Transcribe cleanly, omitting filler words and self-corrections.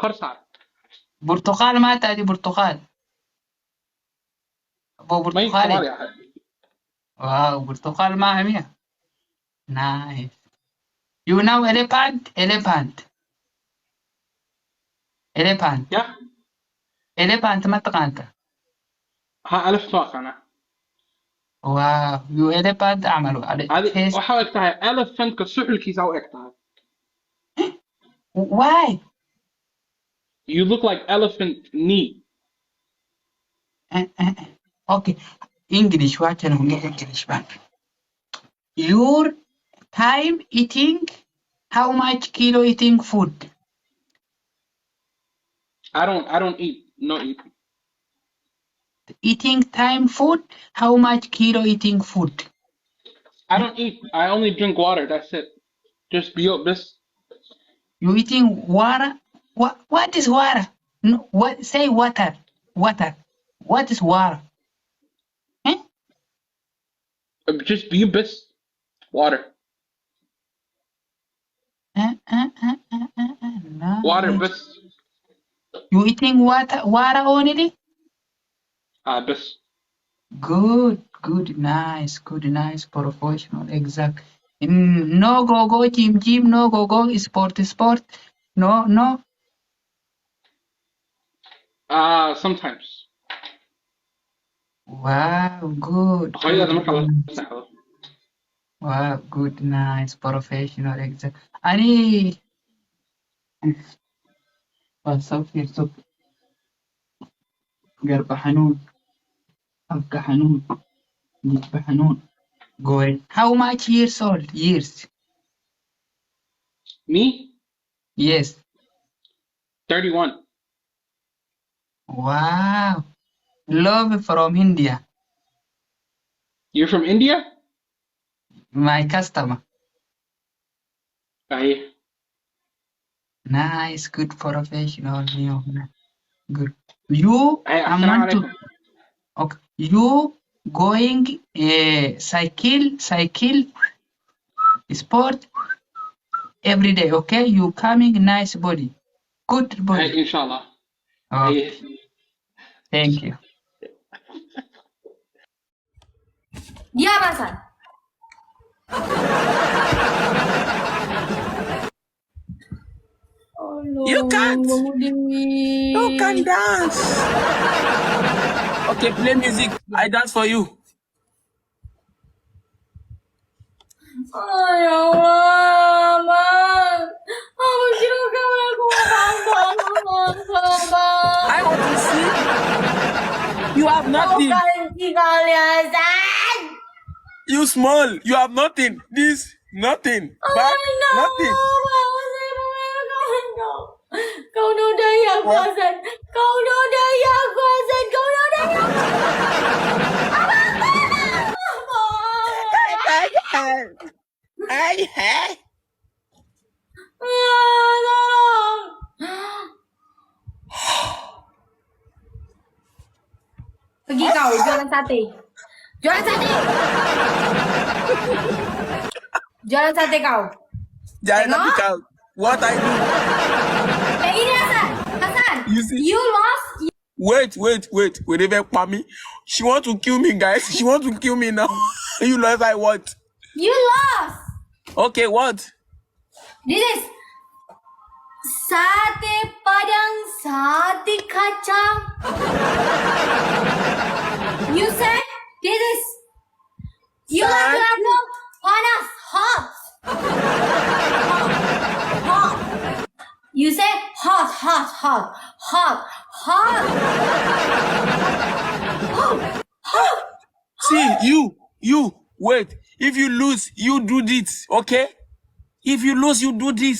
كورسار. برتقال ما تأتي برتقال. أبو ما هي برتقالي. يا حبيبي. واو برتقال ما همية. Nice. You know elephant? Elephant. Elephant. يا Elephant ما تقانت. ها ألف فاق أنا. واو you elephant أعملوا على هذه face. وحاول أكتها elephant كسحل كيس أو أكتها. Why? You look like elephant knee. Okay. English what can we English man? Your time eating how much kilo eating food? I don't eat. No eat. Eating time food how much kilo eating food? I don't eat. I only drink water. That's it. Just be up this. You eating water? What is water? No, what say water? Water. What is water? Eh? Just be best. Water. Water Nice. best. You eating water only? Best. Good, nice, professional, exact. No go, gym, no go, sport. No. Sometimes. Wow, good. Wow, good, nice, professional, exact. أني صوت قرب حنون أبقى حنون نجيب حنون قول. How much years old? Years. Me? Yes. 31. Wow. Love from India. You're from India? My customer. Aye. Nice, good professional. Good. You, Hey, I assalamu want to. alaikum. Okay. You going cycle sport every day. Okay. You coming nice body, good Hey, body. inshallah. Okay. Hey. Thank you. Dia Hasan. Oh no. You can't. You can dance. Okay, play music. I dance for you. Oh ya Allah, Man. Aku juga melakukan I want to see. You have nothing. Hasan. You small. You have nothing. This nothing. Back nothing. Kau nodai aku Hasan. Kau nodai aku Hasan. Kau nodai aku. Pergi kau jualan sate. Jualan sate. Jualan sate kau. Jangan nanti kau. What I do? Kayak gini Hasan. Hasan. You see? You lost. Wait. Whenever Kwame, she want to kill me, guys. She want to kill me now. You lost. I what? You lost. Okay, what? This is sate padang, sate kacang. You said this is. You like level panas, hot. You say hot. See, you, wait. If you lose, you do this, okay? If you lose, you do this.